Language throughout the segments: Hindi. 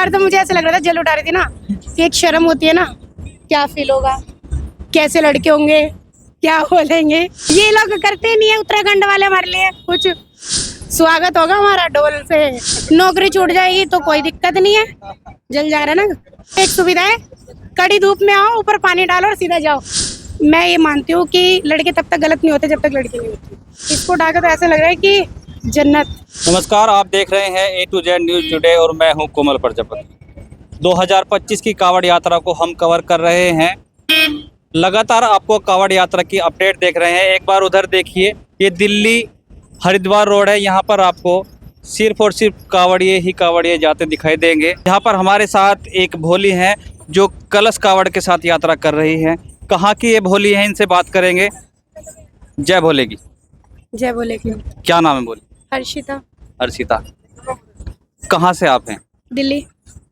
बार तो मुझे ऐसा लग रहा था, जल उठा रही थी ना, कि एक शर्म होती है ना, क्या फील होगा, कैसे लड़के होंगे, क्या बोलेंगे। ये लोग करते नहीं है उत्तराखंड वाले हमारे लिए कुछ। स्वागत होगा हमारा ढोल से। नौकरी छूट जाएगी तो कोई दिक्कत नहीं है, जल जा रहा है ना। एक सुविधा है, कड़ी धूप में आओ, ऊपर पानी डालो और सीधा जाओ। मैं ये मानती हूँ कि लड़के तब तक गलत नहीं होते जब तक लड़की नहीं होती। इसको उठाकर तो ऐसा लग रहा है कि जन्नत। नमस्कार, आप देख रहे हैं A to Z news today और मैं हूं कोमल प्रजापति। 2025 की कावड़ यात्रा को हम कवर कर रहे हैं। लगातार आपको कावड़ यात्रा की अपडेट देख रहे हैं। एक बार उधर देखिए, ये दिल्ली हरिद्वार रोड है। यहाँ पर आपको सिर्फ और सिर्फ कावड़िए जाते दिखाई देंगे। यहाँ पर हमारे साथ एक भोली हैं जो कलश कावड़ के साथ यात्रा कर रही हैं। कहाँ की ये भोली है, इनसे बात करेंगे। जय भोले की। जय बोले की। क्या नाम है भोली? हर्षिता। हर्षिता। कहाँ से आप हैं? दिल्ली।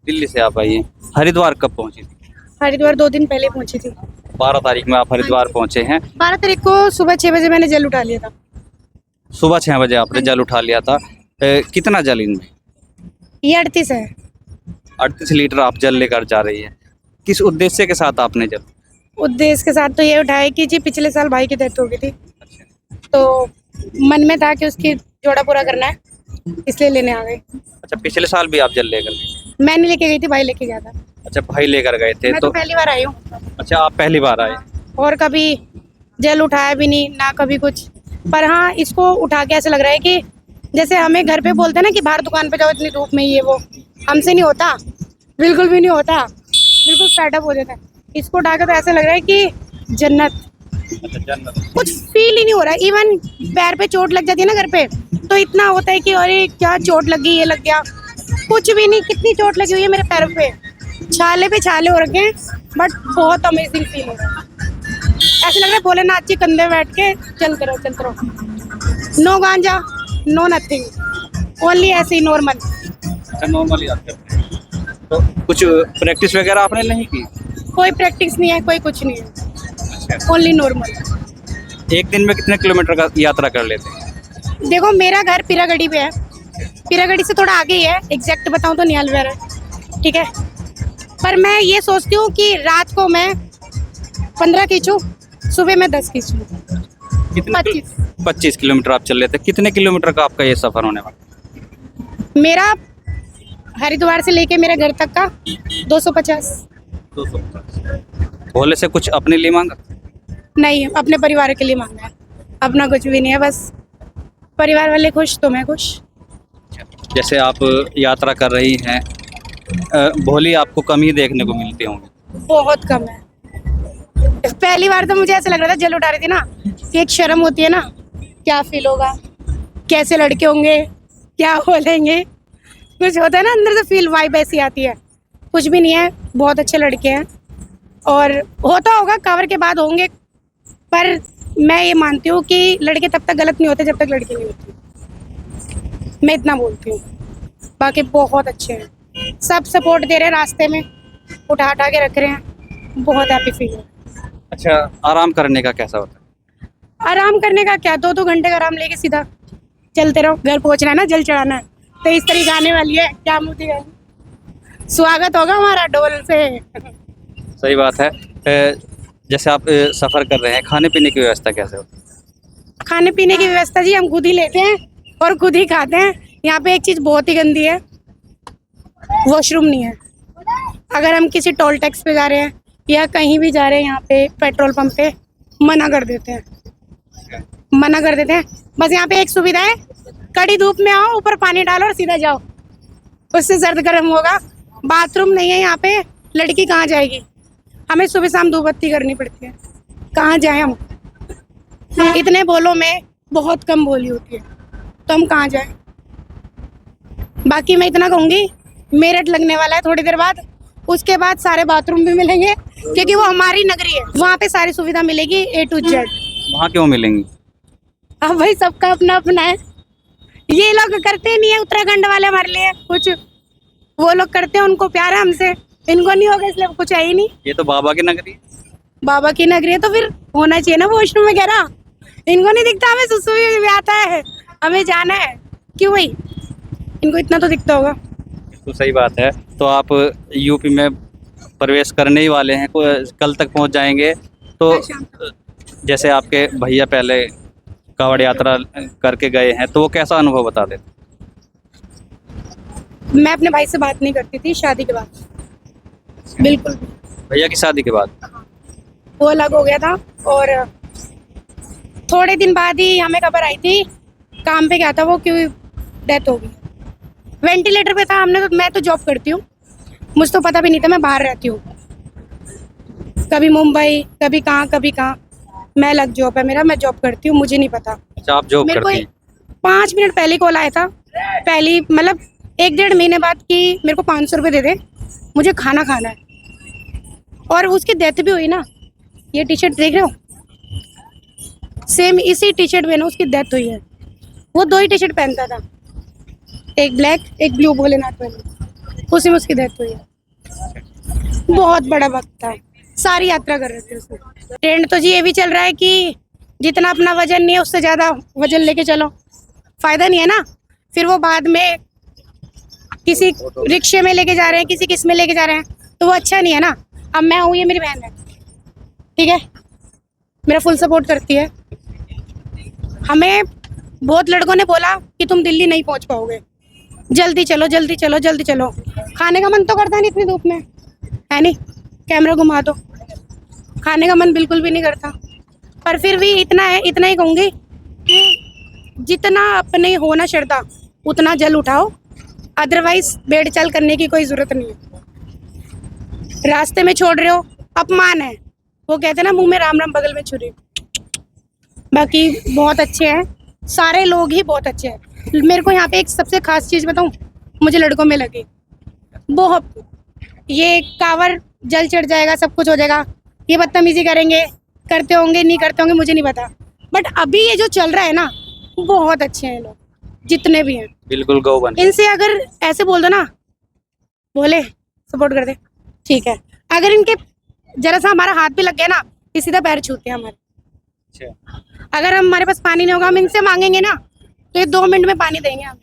दिल्ली से आप आई हैं। हरिद्वार कब पहुंची थी? हरिद्वार 2 दिन पहले पहुंची थी। 12 तारीख में आप हरिद्वार पहुंचे हैं। 12 तारीख को सुबह 6 बजे मैंने जल उठा लिया था। सुबह 6 बजे आपने जल उठा लिया था। कितना जल इनमें? ये 38 है। 38 लीटर आप जल लेकर जा रही है। किस उद्देश्य के साथ आपने जल? उद्देश्य के साथ तो ये उठाया कि जी पिछले साल भाई की डेथ हो गई थी, तो मन में था कि उसकी जोड़ा पूरा करना है, इसलिए लेने आ गए। अच्छा, पिछले साल भी आप जल लेकर गए? मैं नहीं लेके गई थी, भाई लेके गया था। अच्छा, भाई लेकर गए थे। मैं तो पहली बार आई हूँ। अच्छा, आप पहली बार आए? और कभी जल उठाया भी नहीं ना, कभी कुछ। पर हाँ, इसको उठा के ऐसा लग रहा है कि जैसे हमें घर पे बोलते हैं ना कि बाहर दुकान पे जाओ इतनी धूप में, ये वो हमसे नहीं होता, बिल्कुल भी नहीं होता, बिल्कुल फेडअप हो जाता है। इसको उठा के तो ऐसा लग रहा है कि जन्नत। अच्छा, जन्नत। कुछ फील ही नहीं हो रहा है। इवन पैर पे चोट लग जाती है ना घर पे, तो इतना होता है कि अरे क्या चोट लग गई, ये लग गया। कुछ भी नहीं। कितनी चोट लगी हुई है मेरे पैरों पे छाले हो रखे हैं, बट बहुत अमेजिंग फील हो रहा है। ऐसा लग रहा है भोलेनाथ जी कंधे बैठ के चलते रहो। नो गांजा, नो नथिंग, ओनली ऐसे ही नॉर्मल। अच्छा, नॉर्मली आप करते हैं। तो कुछ प्रैक्टिस वगैरह आपने नहीं की? कोई प्रैक्टिस नहीं है, कोई कुछ नहीं है, ओनली नॉर्मल। एक दिन में कितने किलोमीटर का यात्रा कर लेते हैं? देखो, मेरा घर पीरागढ़ी पे है। पीरागढ़ी से थोड़ा आगे ही है, एग्जैक्ट बताऊं तो नियालवेर है, ठीक है। पर मैं ये सोचती हूँ कि रात को मैं 15 खींचूँ, सुबह में 10 खींचूँ। 25 किलोमीटर आप चल लेते हैं। कितने किलोमीटर का आपका ये सफर होने वाला? मेरा हरिद्वार से लेके मेरे घर तक का 250। 250। भोले से कुछ अपने लिए मांगा? नहीं, अपने परिवार के लिए मांगा है। अपना कुछ भी नहीं है, बस परिवार वाले खुश तो मैं खुश। जैसे आप यात्रा कर रही हैं, भोली आपको कम ही देखने को मिलते होंगे। बहुत कम है। पहली बार तो मुझे ऐसा लग रहा था, जल उठा रही थी ना, कि एक शर्म होती है ना, क्या फील होगा, कैसे लड़के होंगे, क्या बोलेंगे। कुछ होता है ना अंदर से, फील वाइब ऐसी आती है। कुछ भी नहीं है, बहुत अच्छे लड़के हैं और होता होगा कावर के बाद होंगे, पर मैं ये मानती हूँ कि लड़के तब तक गलत नहीं होते जब तक लड़की नहीं होती। मैं इतना बोलती हूँ। बाकी बहुत अच्छे हैं, सब सपोर्ट दे रहे हैं, रास्ते में उठा के रख रहे हैं। बहुत हैप्पी फील है। अच्छा, आराम करने का कैसा होता है? आराम करने का क्या, 2-2 घंटे का आराम लेके सीधा चलते रहो। घर पहुँचना है ना, जल चढ़ाना है, तो इस तरीके आने वाली है, क्या मुँह दिखाएं। स्वागत होगा हमारा ढोल से। सही बात है। जैसे आप सफ़र कर रहे हैं, खाने पीने की व्यवस्था कैसे होती है? खाने पीने की व्यवस्था जी हम खुद ही लेते हैं और खुद ही खाते हैं। यहाँ पे एक चीज़ बहुत ही गंदी है, वॉशरूम नहीं है। अगर हम किसी टोल टैक्स पे जा रहे हैं या कहीं भी जा रहे हैं, यहाँ पे पेट्रोल पंप पे मना कर देते हैं। बस यहाँ पे एक सुविधा है, कड़ी धूप में आओ, ऊपर पानी डालो और सीधा जाओ, उससे सर्द गर्म होगा। बाथरूम नहीं है यहाँ पे, लड़की कहाँ जाएगी? हमें सुबह शाम धूप बत्ती करनी पड़ती है, कहाँ जाएं हम? इतने बोलों में बहुत कम बोली होती है, तो हम कहाँ जाएं? बाकी मैं इतना कहूँगी, मेरठ लगने वाला है थोड़ी देर बाद, उसके बाद सारे बाथरूम भी मिलेंगे, क्योंकि वो हमारी नगरी है, वहाँ पे सारी सुविधा मिलेगी A to Z। वहाँ क्यों मिलेंगी? अब भाई सबका अपना अपना है। ये लोग करते नहीं है उत्तराखंड वाले हमारे लिए कुछ। वो लोग करते हैं, उनको प्यार है हमसे, इनको नहीं होगा इसलिए कुछ है ही नहीं। ये तो बाबा की नगरी है। बाबा की नगरी है तो फिर होना चाहिए ना वॉशरूम वगैरह। इनको नहीं दिखता, हमें सुसु भी आता है, हमें जाना है, क्यों भाई? इनको इतना तो दिखता होगा। तो सही बात है। तो आप यूपी में प्रवेश करने ही वाले हैं, कल तक पहुंच जाएंगे। तो कल शाम जैसे आपके भैया पहले कावड़ यात्रा करके गए हैं, तो वो कैसा अनुभव बता देते? मैं अपने भाई से बात नहीं करती थी शादी के बाद, बिल्कुल भी। भैया की शादी के बाद? वो अलग हो गया था और थोड़े दिन बाद ही हमें खबर आई थी, काम पे गया था वो, क्यों डेथ हो गई। वेंटिलेटर पे था। मैं तो जॉब करती हूँ, मुझे तो पता भी नहीं था, मैं बाहर रहती हूँ, कभी मुंबई कभी कहाँ। मैं अलग जॉब है मेरा, मैं जॉब करती हूँ, मुझे नहीं पता। अच्छा, आप जॉब मेरे को करती हैं? 5 मिनट पहले कॉल आया था, पहली मतलब 1-1.5 महीने बाद कि मेरे को 500 रुपये दे दे, मुझे खाना खाना है। और उसकी डेथ भी हुई ना, ये टी शर्ट देख रहे हो, सेम इसी टी शर्ट में ना उसकी डेथ हुई है। वो 2 ही टी शर्ट पहनता था, एक ब्लैक एक ब्लू, भोलेनाथ वाली, उसी में उसकी डेथ हुई है। बहुत बड़ा वक्त था, सारी यात्रा कर रहे थे उसमें। ट्रेंड तो जी ये भी चल रहा है कि जितना अपना वजन नहीं है उससे ज़्यादा वजन लेके चलो, फायदा नहीं है ना। फिर वो बाद में किसी रिक्शे में लेके जा रहे हैं, किसी किस में लेके जा रहे हैं, तो वो अच्छा नहीं है ना। अब मैं हूँ, ये मेरी बहन है, ठीक है, मेरा फुल सपोर्ट करती है। हमें बहुत लड़कों ने बोला कि तुम दिल्ली नहीं पहुंच पाओगे, जल्दी चलो जल्दी चलो जल्दी चलो। खाने का मन तो करता नहीं इतनी धूप में, है नहीं, कैमरा घुमा दो, खाने का मन बिल्कुल भी नहीं करता। पर फिर भी इतना है, इतना ही कहूँगी कि जितना अपने हो ना श्रद्धा उतना जल उठाओ, अदरवाइज बेड़ चाल करने की कोई ज़रूरत नहीं है। रास्ते में छोड़ रहे हो, अपमान है। वो कहते हैं ना, मुंह में राम राम बगल में छुरी। बाकी बहुत अच्छे हैं, सारे लोग ही बहुत अच्छे हैं। मेरे को यहाँ पे एक सबसे खास चीज़ बताऊँ, मुझे लड़कों में लगी बहुत, ये कांवर जल चढ़ जाएगा, सब कुछ हो जाएगा, ये बदतमीजी करेंगे, करते होंगे नहीं करते होंगे मुझे नहीं पता, बट अभी ये जो चल रहा है ना, बहुत अच्छे हैं लोग, जितने भी हैं। बिल्कुल गौ बन। इनसे अगर ऐसे बोल दो ना, बोले सपोर्ट कर दे, ठीक है, अगर इनके जरा सा हमारा हाथ भी लग गया ना, ये सीधा पैर छूते हैं हमारे। अच्छा, अगर हमारे पास पानी नहीं होगा, हम इनसे मांगेंगे ना, तो ये 2 मिनट में पानी देंगे हम।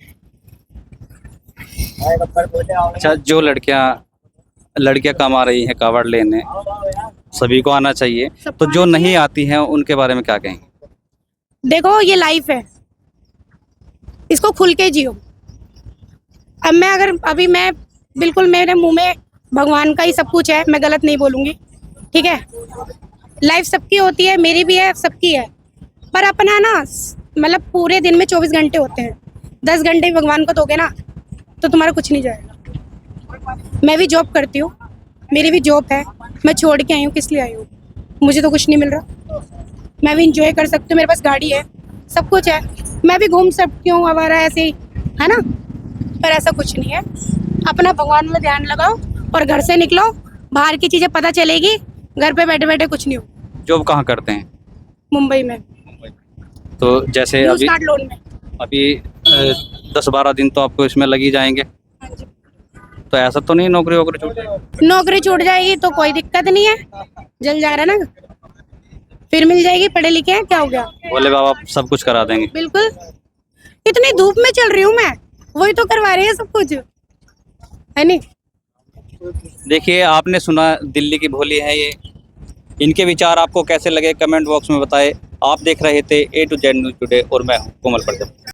अच्छा, जो लड़कियां कमा रही हैं कावड़ लेने, सभी को आना चाहिए, तो जो नहीं आती हैं उनके बारे में क्या कहेंगे? देखो, ये लाइफ है, इसको खुल के जियो। अब मैं अभी मैं बिल्कुल, मेरे मुंह में भगवान का ही सब कुछ है, मैं गलत नहीं बोलूँगी, ठीक है। लाइफ सबकी होती है, मेरी भी है, सबकी है, पर अपना ना मतलब पूरे दिन में 24 घंटे होते हैं, 10 घंटे भगवान को दोगे ना तो तुम्हारा कुछ नहीं जाएगा। मैं भी जॉब करती हूँ, मेरी भी जॉब है, मैं छोड़ के आई हूँ, किस लिए आई हूँ, मुझे तो कुछ नहीं मिल रहा। मैं भी इंजॉय कर सकती हूँ, मेरे पास गाड़ी है, सब कुछ है, मैं भी घूम सकती हूँ आवारा ऐसे ही, है ना। पर ऐसा कुछ नहीं है, अपना भगवान में ध्यान लगाओ और घर से निकलो, बाहर की चीज़ें पता चलेगी, घर पे बैठे बैठे कुछ नहीं हो। जॉब कहाँ करते हैं? मुंबई में, तो जैसे न्यू अभी स्टार्ट लोन में। 10-12 दिन तो आपको इसमें लग ही जाएंगे, हाँ जी। तो ऐसा तो नहीं नौकरी वोकरी छूट जाएगी? नौकरी छूट जाएगी तो कोई दिक्कत नहीं है, जल जा रहा है ना, फिर मिल जाएगी, पढ़े लिखे हैं, क्या हो गया। भोले बाबा सब कुछ करा देंगे। बिल्कुल, इतनी धूप में चल रही हूँ मैं, वही तो करवा रही है सब कुछ, है नहीं। देखिए, आपने सुना दिल्ली की भोली है ये, इनके विचार आपको कैसे लगे कमेंट बॉक्स में बताएं। आप देख रहे थे A to Z news today और मैं हूं कोमल प्रजापति।